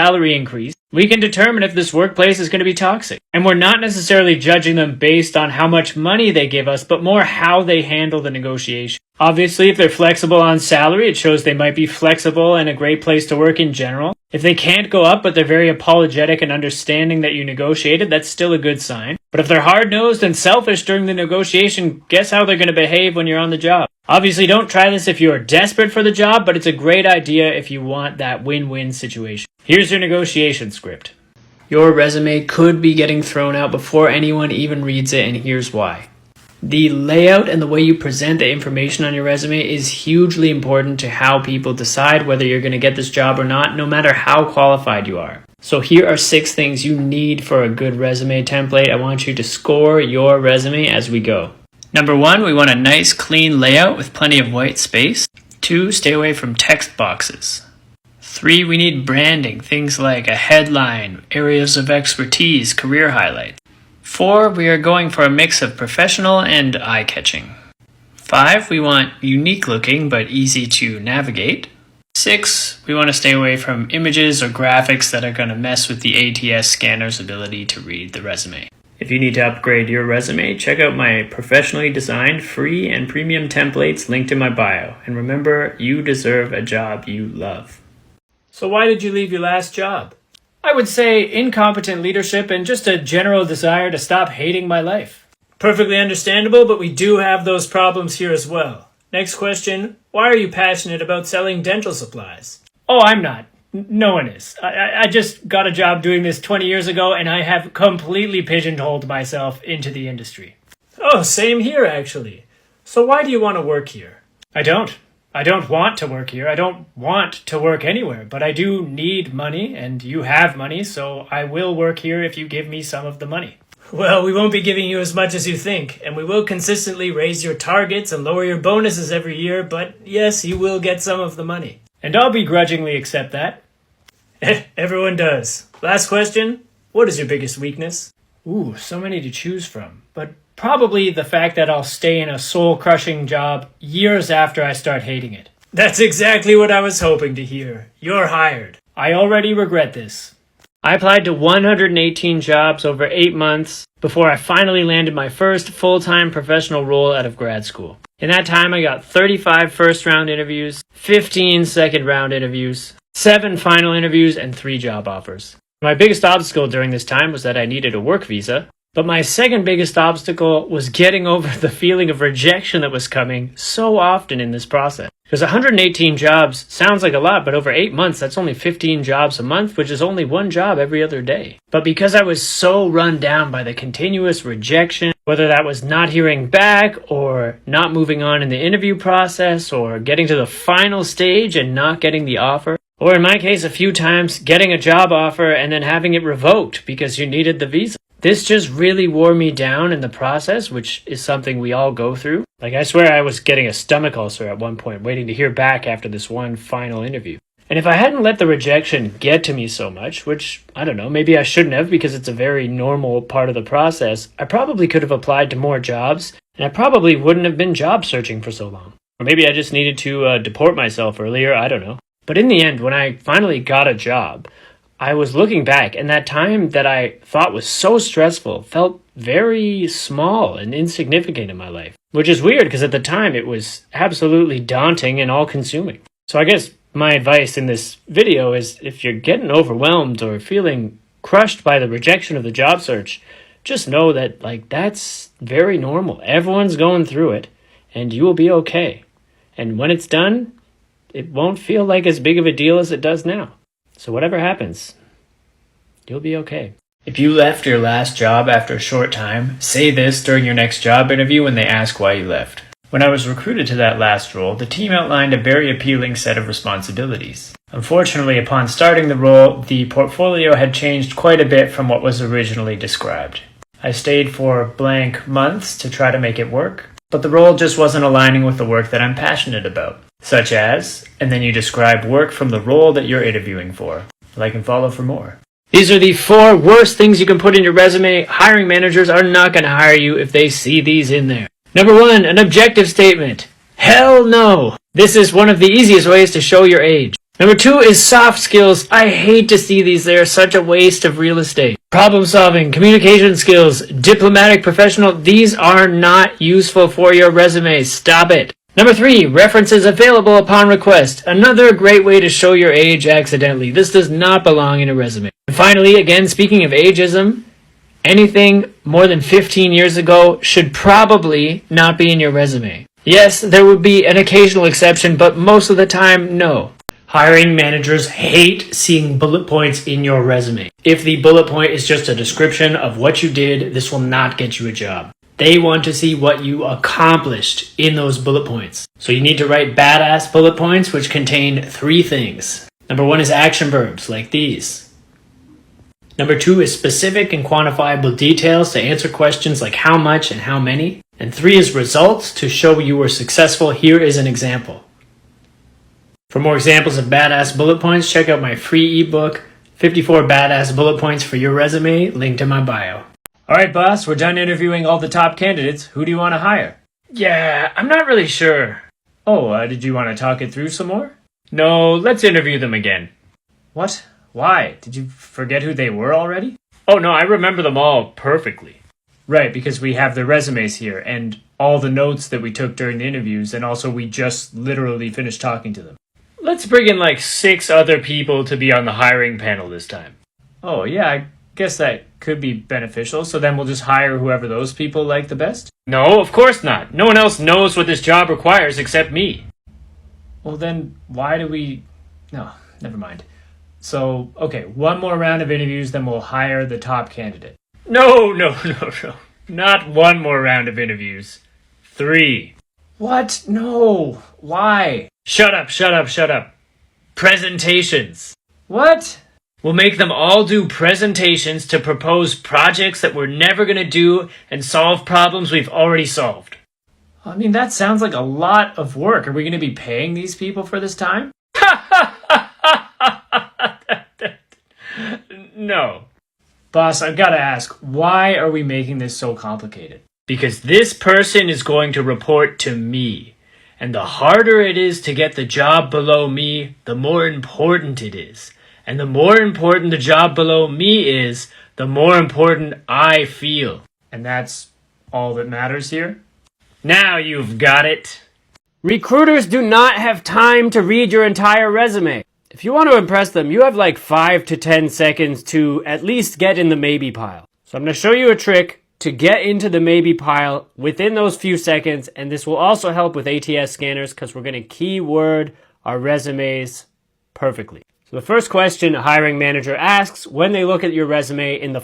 salary increase, we can determine if this workplace is going to be toxic. And we're not necessarily judging them based on how much money they give us, but more how they handle the negotiation. Obviously, if they're flexible on salary, it shows they might be flexible and a great place to work in general. If they can't go up, but they're very apologetic and understanding that you negotiated, that's still a good sign. But if they're hard-nosed and selfish during the negotiation, guess how they're going to behave when you're on the job. Obviously, don't try this if you're desperate for the job, but it's a great idea if you want that win-win situation. Here's your negotiation script. Your resume could be getting thrown out before anyone even reads it, and here's why. The layout and the way you present the information on your resume is hugely important to how people decide whether you're going to get this job or not, no matter how qualified you are. So here are 6 things you need for a good resume template. I want you to score your resume as we go. Number 1, we want a nice clean layout with plenty of white space. 2, stay away from text boxes. 3, we need branding, things like a headline, areas of expertise, career highlights. 4, we are going for a mix of professional and eye-catching. 5, we want unique looking but easy to navigate. 6, we want to stay away from images or graphics that are going to mess with the ATS scanner's ability to read the resume. If you need to upgrade your resume, check out my professionally designed free and premium templates linked in my bio. And remember, you deserve a job you love. So why did you leave your last job? I would say incompetent leadership and just a general desire to stop hating my life. Perfectly understandable, but we do have those problems here as well. Next question, why are you passionate about selling dental supplies? Oh, I'm not. No one is. I just got a job doing this 20 years ago, and I have completely pigeonholed myself into the industry. Oh, same here, actually. So why do you want to work here? I don't want to work here. I don't want to work anywhere, but I do need money, and you have money, so I will work here if you give me some of the money. Well, we won't be giving you as much as you think, and we will consistently raise your targets and lower your bonuses every year, but yes, you will get some of the money. And I'll begrudgingly accept that. Everyone does. Last question, what is your biggest weakness? Ooh, so many to choose from, but probably the fact that I'll stay in a soul-crushing job years after I start hating it. That's exactly what I was hoping to hear. You're hired. I already regret this. I applied to 118 jobs over 8 months before I finally landed my first full-time professional role out of grad school. In that time, I got 35 first-round interviews, 15 second-round interviews, 7 final interviews, and 3 job offers. My biggest obstacle during this time was that I needed a work visa, but my second biggest obstacle was getting over the feeling of rejection that was coming so often in this process. Because 118 jobs sounds like a lot, but over 8 months, that's only 15 jobs a month, which is only 1 job every other day. But because I was so run down by the continuous rejection, whether that was not hearing back or not moving on in the interview process or getting to the final stage and not getting the offer, or in my case, a few times getting a job offer and then having it revoked because you needed the visa. This just really wore me down in the process, which is something we all go through. Like, I swear I was getting a stomach ulcer at one point, waiting to hear back after this one final interview. And if I hadn't let the rejection get to me so much, which, I don't know, maybe I shouldn't have because it's a very normal part of the process, I probably could have applied to more jobs, and I probably wouldn't have been job searching for so long. Or maybe I just needed to deport myself earlier, I don't know. But in the end, when I finally got a job, I was looking back, and that time that I thought was so stressful felt very small and insignificant in my life. Which is weird, because at the time it was absolutely daunting and all-consuming. So I guess my advice in this video is if you're getting overwhelmed or feeling crushed by the rejection of the job search, just know that, that's very normal. Everyone's going through it, and you will be okay. And when it's done, it won't feel like as big of a deal as it does now. So whatever happens, you'll be okay. If you left your last job after a short time, say this during your next job interview when they ask why you left. When I was recruited to that last role, the team outlined a very appealing set of responsibilities. Unfortunately, upon starting the role, the portfolio had changed quite a bit from what was originally described. I stayed for blank months to try to make it work, but the role just wasn't aligning with the work that I'm passionate about. Such as, and then you describe work from the role that you're interviewing for. Like and follow for more. These are the 4 worst things you can put in your resume. Hiring managers are not going to hire you if they see these in there. Number 1, an objective statement. Hell no! This is one of the easiest ways to show your age. Number 2 is soft skills. I hate to see these. They are such a waste of real estate. Problem solving, communication skills, diplomatic, professional. These are not useful for your resume. Stop it. Number 3, references available upon request. Another great way to show your age accidentally. This does not belong in a resume. And finally, again, speaking of ageism, anything more than 15 years ago should probably not be in your resume. Yes, there would be an occasional exception, but most of the time, no. Hiring managers hate seeing bullet points in your resume. If the bullet point is just a description of what you did, this will not get you a job. They want to see what you accomplished in those bullet points. So you need to write badass bullet points which contain 3 things. Number 1 is action verbs, like these. Number 2 is specific and quantifiable details to answer questions like how much and how many. And 3 is results to show you were successful. Here is an example. For more examples of badass bullet points, check out my free ebook, 54 Badass Bullet Points for Your Resume, linked in my bio. Alright boss, we're done interviewing all the top candidates. Who do you want to hire? Yeah, I'm not really sure. Oh, did you want to talk it through some more? No, let's interview them again. What? Why? Did you forget who they were already? Oh no, I remember them all perfectly. Right, because we have their resumes here and all the notes that we took during the interviews, and also we just literally finished talking to them. Let's bring in like 6 other people to be on the hiring panel this time. Oh yeah, I guess that could be beneficial, so then we'll just hire whoever those people like the best? No, of course not. No one else knows what this job requires except me. Well then, why do we... No, never mind. So, okay, 1 more round of interviews, then we'll hire the top candidate. No. Not 1 more round of interviews. 3. What? No. Why? Shut up. Presentations. What? We'll make them all do presentations to propose projects that we're never going to do and solve problems we've already solved. I mean, that sounds like a lot of work. Are we going to be paying these people for this time? No. Boss, I've got to ask, why are we making this so complicated? Because this person is going to report to me. And the harder it is to get the job below me, the more important it is. And the more important the job below me is, the more important I feel. And that's all that matters here? Now you've got it. Recruiters do not have time to read your entire resume. If you want to impress them, you have like 5 to 10 seconds to at least get in the maybe pile. So I'm going to show you a trick to get into the maybe pile within those few seconds, and this will also help with ATS scanners because we're going to keyword our resumes perfectly. So the first question a hiring manager asks when they look at your resume in the